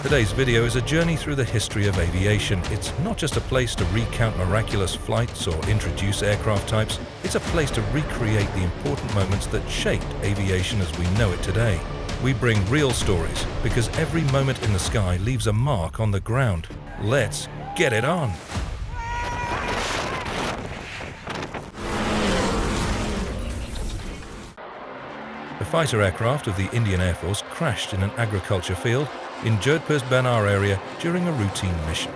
Today's video is a journey through the history of aviation. It's not just a place to recount miraculous flights or introduce aircraft types, it's a place to recreate the important moments that shaped aviation as we know it today. We bring real stories because every moment in the sky leaves a mark on the ground. Let's get it on! The fighter aircraft of the Indian Air Force crashed in an agriculture field in Jodhpur's Banar area during a routine mission.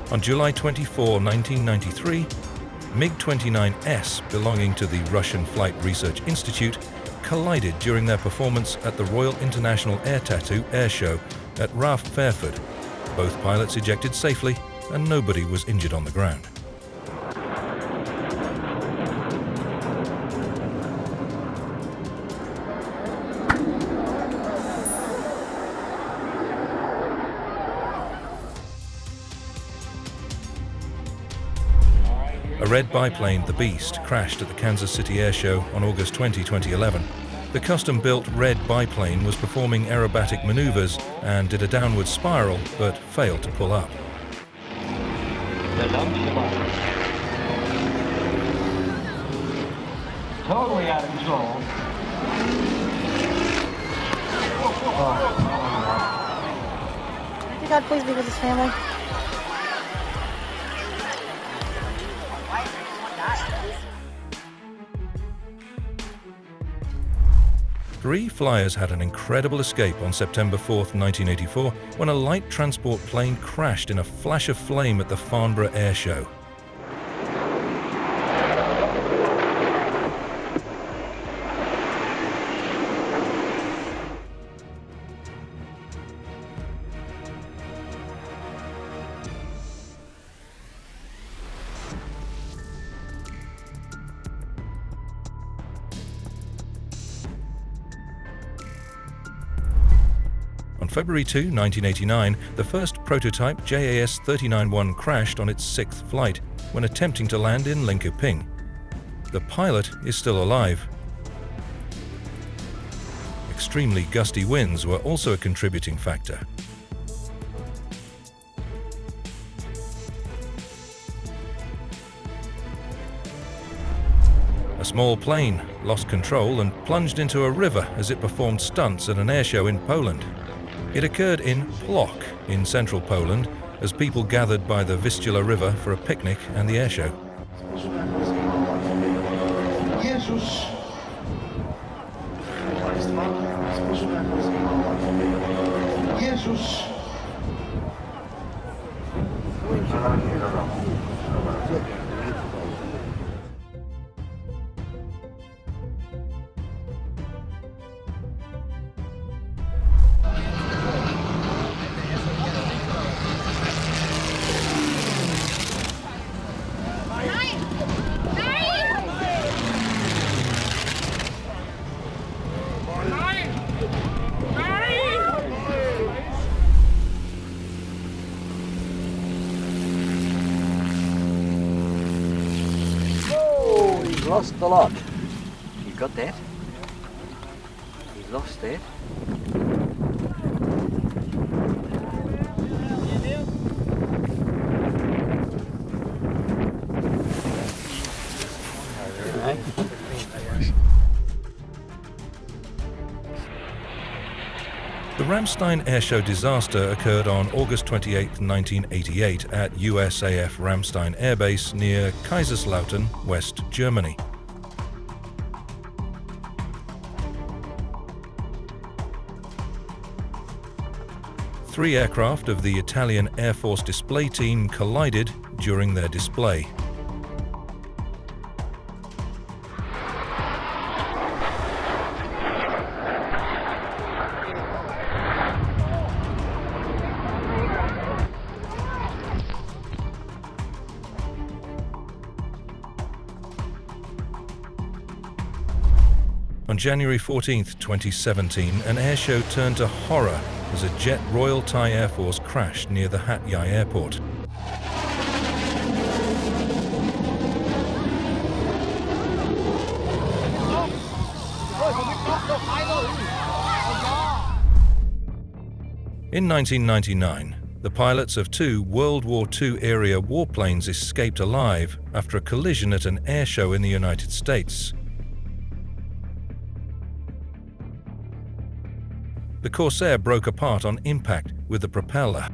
On July 24, 1993, MiG-29S, belonging to the Russian Flight Research Institute, collided during their performance at the Royal International Air Tattoo Air Show at RAF Fairford. Both pilots ejected safely and nobody was injured on the ground. A red biplane, the Beast, crashed at the Kansas City Air Show on August 20, 2011. The custom-built red biplane was performing aerobatic maneuvers and did a downward spiral, but failed to pull up. Totally out of control. May God please be with his family. Three flyers had an incredible escape on September 4, 1984, when a light transport plane crashed in a flash of flame at the Farnborough Air Show. On February 2, 1989, the first prototype JAS 39-1 crashed on its sixth flight when attempting to land in Linköping. The pilot is still alive. Extremely gusty winds were also a contributing factor. A small plane lost control and plunged into a river as it performed stunts at an airshow in Poland. It occurred in Plock in central Poland as people gathered by the Vistula River for a picnic and the airshow. Lost the lot. You got that? He lost that. The Ramstein airshow disaster occurred on August 28, 1988 at USAF Ramstein Air Base near Kaiserslautern, West Germany. Three aircraft of the Italian Air Force display team collided during their display. On January 14, 2017, an airshow turned to horror as a jet Royal Thai Air Force crashed near the Hat Yai airport. In 1999, the pilots of 2 World War II-era warplanes escaped alive after a collision at an air show in the United States. The Corsair broke apart on impact with the propeller.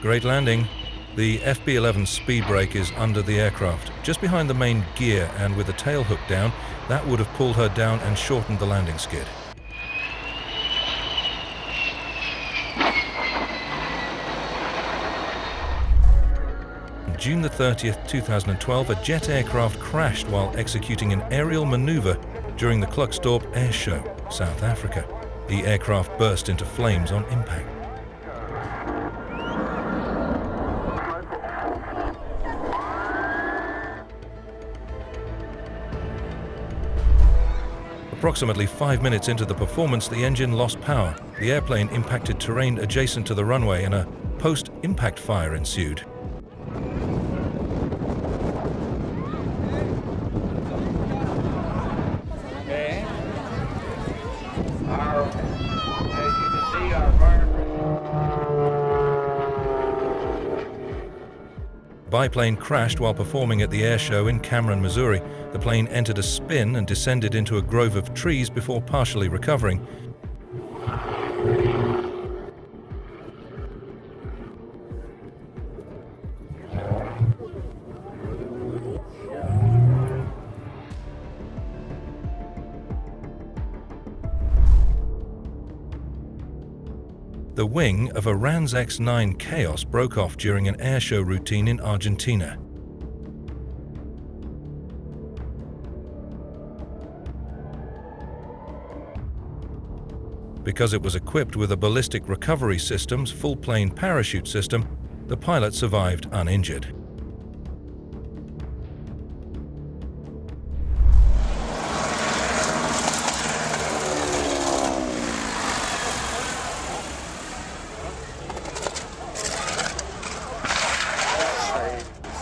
Great landing. The FB-11 speed brake is under the aircraft, just behind the main gear, and with the tail hook down, that would have pulled her down and shortened the landing skid. On June the 30th, 2012, a jet aircraft crashed while executing an aerial maneuver during the Klerksdorp Air Show, South Africa. The aircraft burst into flames on impact. Approximately 5 minutes into the performance, the engine lost power. The airplane impacted terrain adjacent to the runway and a post-impact fire ensued. Biplane crashed while performing at the air show in Cameron, Missouri. The plane entered a spin and descended into a grove of trees before partially recovering. The wing of a RANS X-9 Chaos broke off during an airshow routine in Argentina. Because it was equipped with a ballistic recovery system's full-plane parachute system, the pilot survived uninjured.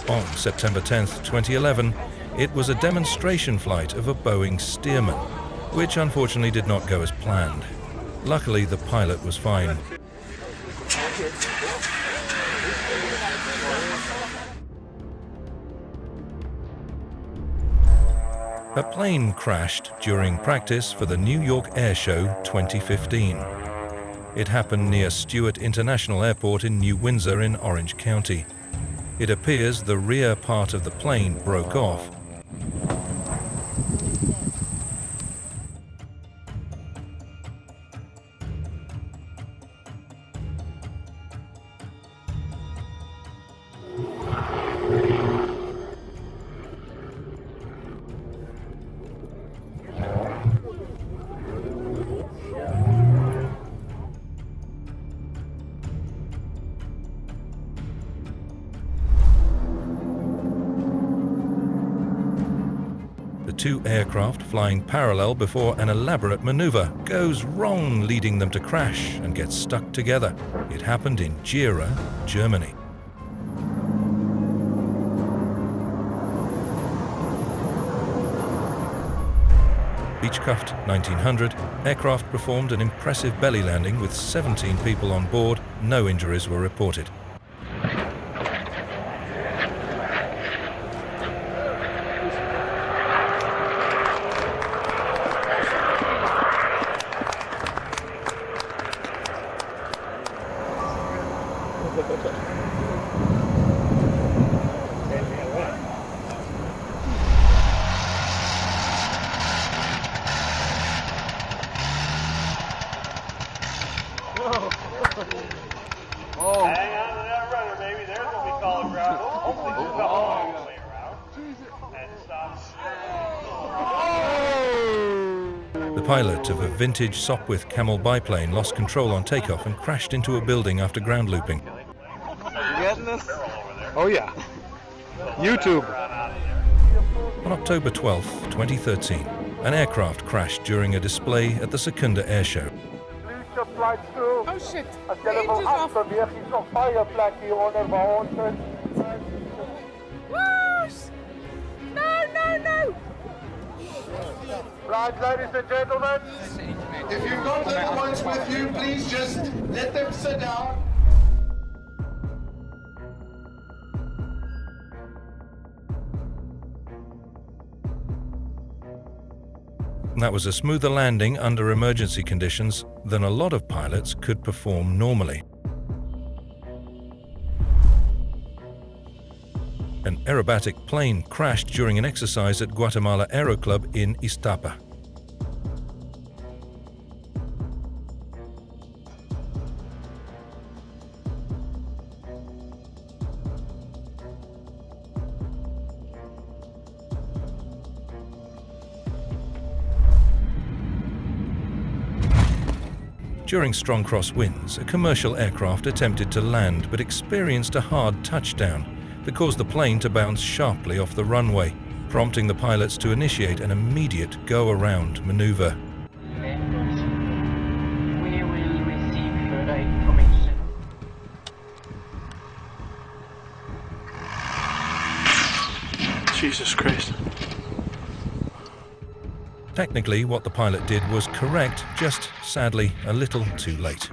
On September 10, 2011, it was a demonstration flight of a Boeing Stearman, which unfortunately did not go as planned. Luckily, the pilot was fine. A plane crashed during practice for the New York Air Show 2015. It happened near Stewart International Airport in New Windsor in Orange County. It appears the rear part of the plane broke off. Two aircraft flying parallel before an elaborate maneuver goes wrong, leading them to crash and get stuck together. It happened in Gera, Germany. Beechcraft 1900, aircraft performed an impressive belly landing with 17 people on board. No injuries were reported. Oh. Hang on to that rudder, baby. There's what we call a ground. Hopefully just come all the way around. And stop. The pilot of a vintage Sopwith Camel biplane lost control on takeoff and crashed into a building after ground looping. You getting this? Oh yeah. YouTube. On October 12, 2013, an aircraft crashed during a display at the Secunda Air Show. Oh shit! Range is off! Whoosh! No! Right, ladies and gentlemen, if you've got little ones with you, please just let them sit down. That was a smoother landing under emergency conditions than a lot of pilots could perform normally. An aerobatic plane crashed during an exercise at Guatemala Aero Club in Iztapa. During strong crosswinds, a commercial aircraft attempted to land but experienced a hard touchdown that caused the plane to bounce sharply off the runway, prompting the pilots to initiate an immediate go-around maneuver. We will receive further information. Jesus Christ. Technically, what the pilot did was correct, just sadly a little too late.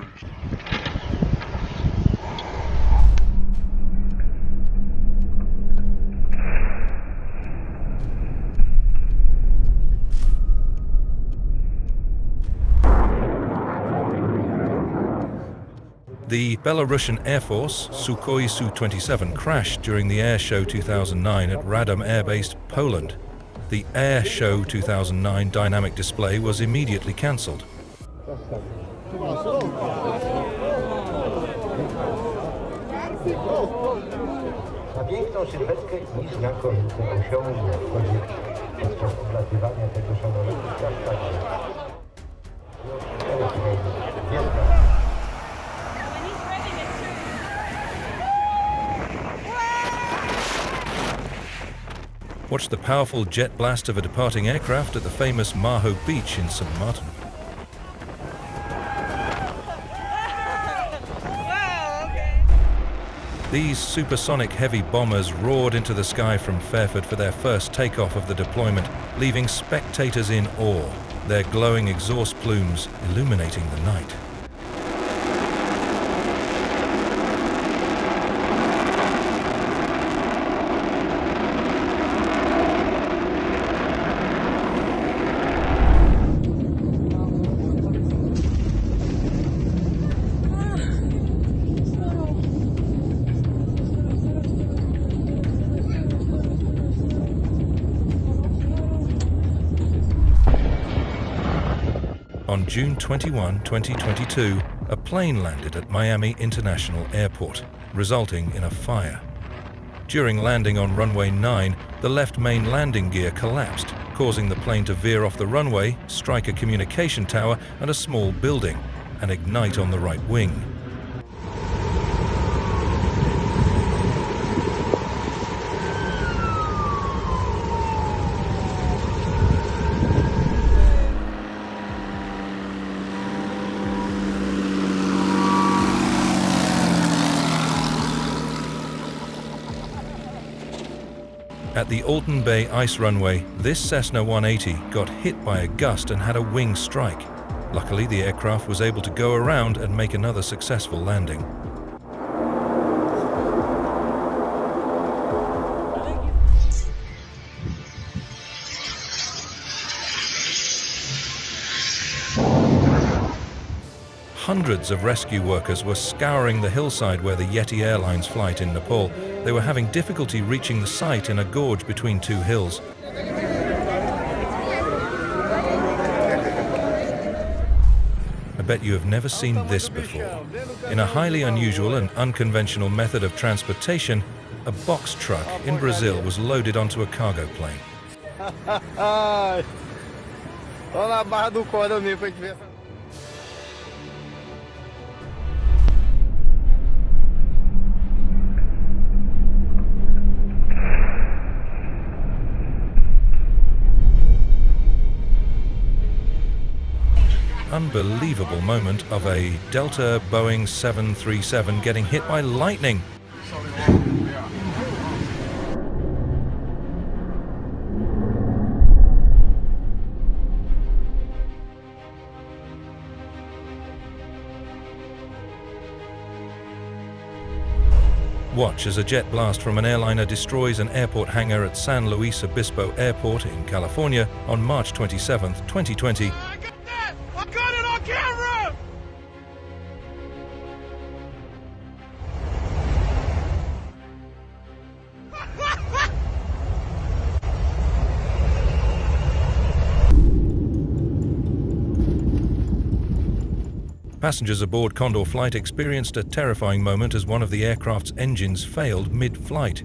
The Belarusian Air Force Sukhoi Su-27 crashed during the Air Show 2009 at Radom Air Base, Poland. The Air Show 2009 dynamic display was immediately cancelled. Na piękną sylwetkę i znakomity osiągnie podczas odlatywania tego szanownego świata. Watch the powerful jet blast of a departing aircraft at the famous Maho Beach in St. Martin. These supersonic heavy bombers roared into the sky from Fairford for their first takeoff of the deployment, leaving spectators in awe, their glowing exhaust plumes illuminating the night. On June 21, 2022, a plane landed at Miami International Airport, resulting in a fire. During landing on runway 9, the left main landing gear collapsed, causing the plane to veer off the runway, strike a communication tower and a small building, and ignite on the right wing. At the Alton Bay Ice Runway, this Cessna 180 got hit by a gust and had a wing strike. Luckily, the aircraft was able to go around and make another successful landing. Hundreds of rescue workers were scouring the hillside where the Yeti Airlines flight in Nepal. They were having difficulty reaching the site in a gorge between two hills. I bet you have never seen this before. In a highly unusual and unconventional method of transportation, a box truck in Brazil was loaded onto a cargo plane. Olha lá a barra do cordão mesmo, pra gente ver. Unbelievable moment of a Delta Boeing 737 getting hit by lightning. Watch as a jet blast from an airliner destroys an airport hangar at San Luis Obispo Airport in California on March 27, 2020. I got that! I got it on camera! Passengers aboard Condor Flight experienced a terrifying moment as one of the aircraft's engines failed mid-flight.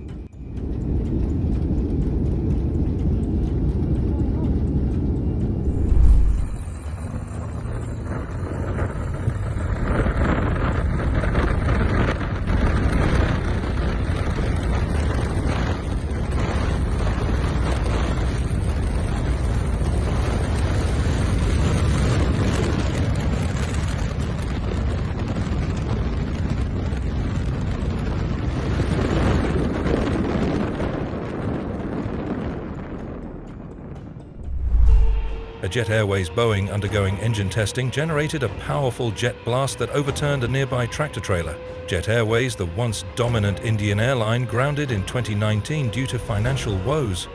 A Jet Airways Boeing undergoing engine testing generated a powerful jet blast that overturned a nearby tractor trailer. Jet Airways, the once dominant Indian airline, grounded in 2019 due to financial woes.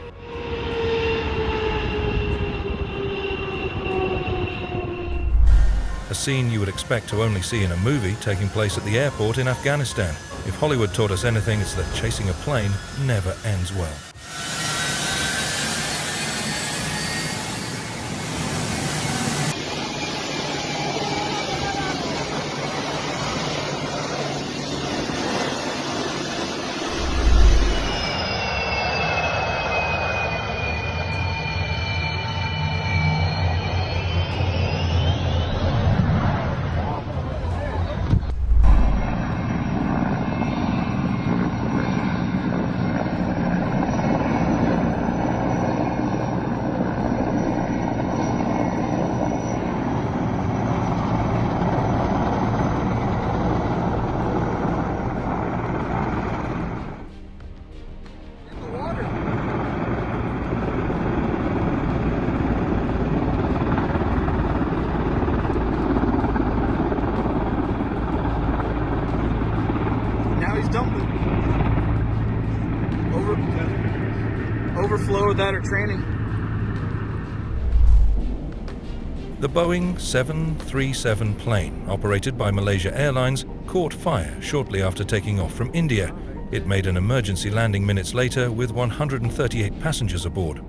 A scene you would expect to only see in a movie taking place at the airport in Afghanistan. If Hollywood taught us anything, it's that chasing a plane never ends well. Overflow without her training. The Boeing 737 plane, operated by Malaysia Airlines, caught fire shortly after taking off from India. It made an emergency landing minutes later with 138 passengers aboard.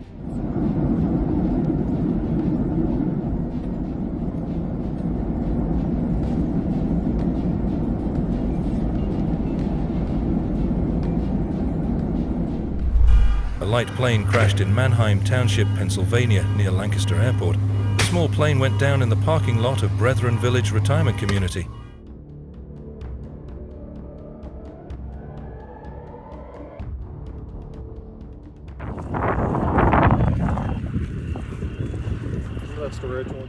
A light plane crashed in Manheim Township, Pennsylvania, near Lancaster Airport. The small plane went down in the parking lot of Brethren Village Retirement Community. That's the red one.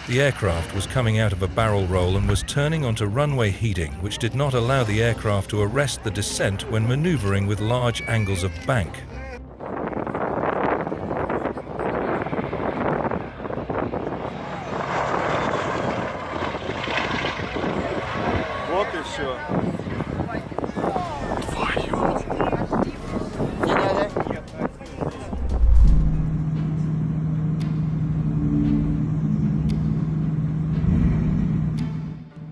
The aircraft was coming out of a barrel roll and was turning onto runway heating, which did not allow the aircraft to arrest the descent when maneuvering with large angles of bank. sure.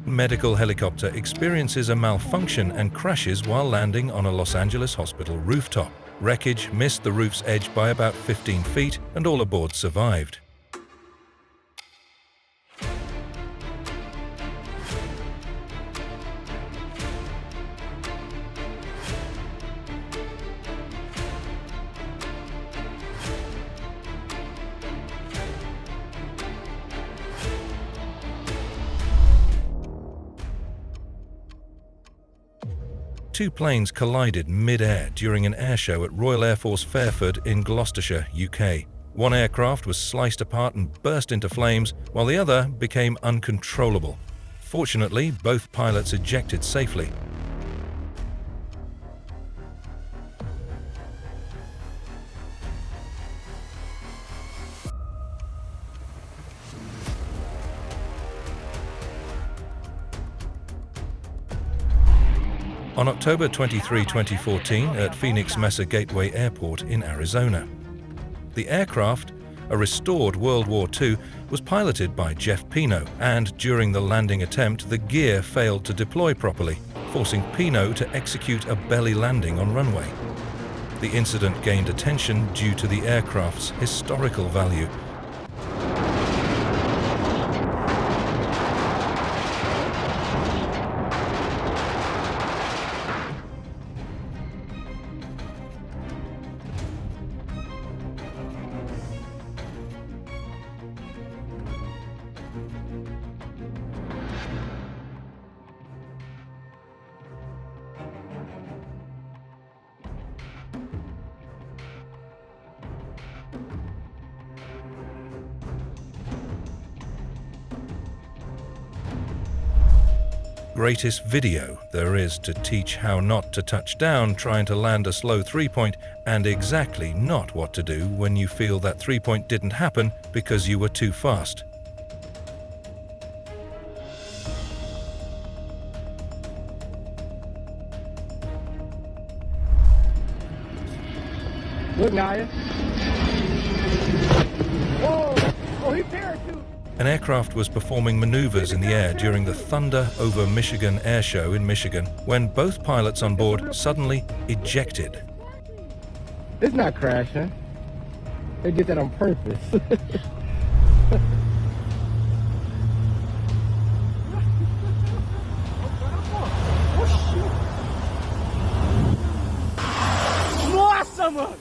Medical helicopter experiences a malfunction and crashes while landing on a Los Angeles hospital rooftop. Wreckage missed the roof's edge by about 15 feet and all aboard survived. Two planes collided mid-air during an airshow at Royal Air Force Fairford in Gloucestershire, UK. One aircraft was sliced apart and burst into flames, while the other became uncontrollable. Fortunately, both pilots ejected safely. On October 23, 2014, at Phoenix Mesa Gateway Airport in Arizona. The aircraft, a restored World War II, was piloted by Jeff Pino, and during the landing attempt, the gear failed to deploy properly, forcing Pino to execute a belly landing on runway. The incident gained attention due to the aircraft's historical value. Greatest video there is to teach how not to touch down trying to land a slow three-point, and exactly not what to do when you feel that three-point didn't happen because you were too fast. Look, Naya. Whoa! Oh, he parachuted! An aircraft was performing maneuvers in the air during the Thunder over Michigan air show in Michigan when both pilots on board suddenly ejected. It's not crashing. They did that on purpose. Nossa, mano!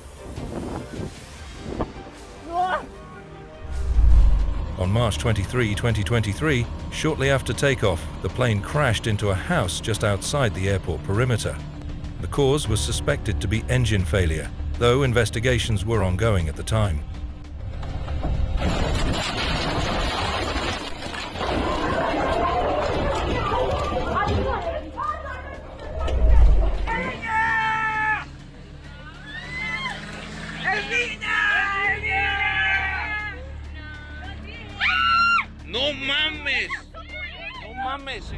On March 23, 2023, shortly after takeoff, the plane crashed into a house just outside the airport perimeter. The cause was suspected to be engine failure, though investigations were ongoing at the time. No mames! No mames!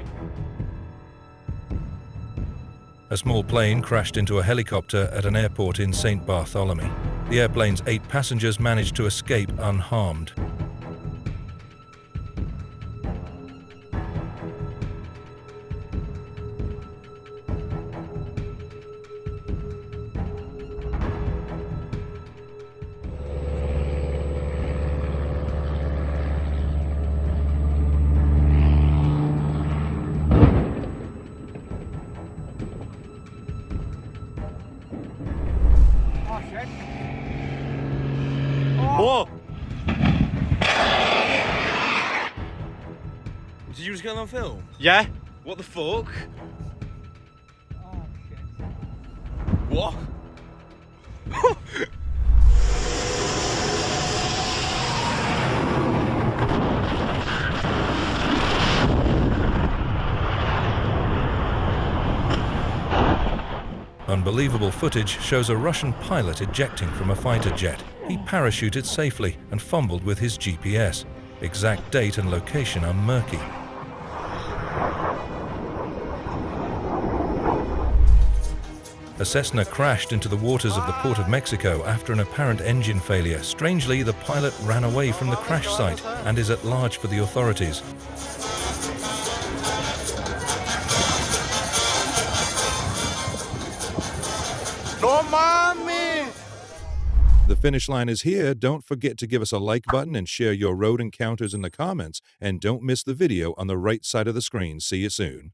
A small plane crashed into a helicopter at an airport in St. Bartholomew. The airplane's 8 passengers managed to escape unharmed. Whoa! Did you just get on film? Yeah. What the fuck? What? Unbelievable footage shows a Russian pilot ejecting from a fighter jet. He parachuted safely and fumbled with his GPS. Exact date and location are murky. A Cessna crashed into the waters of the Port of Mexico after an apparent engine failure. Strangely, the pilot ran away from the crash site and is at large for the authorities. No mami! The finish line is here. Don't forget to give us a like button and share your road encounters in the comments. And don't miss the video on the right side of the screen. See you soon.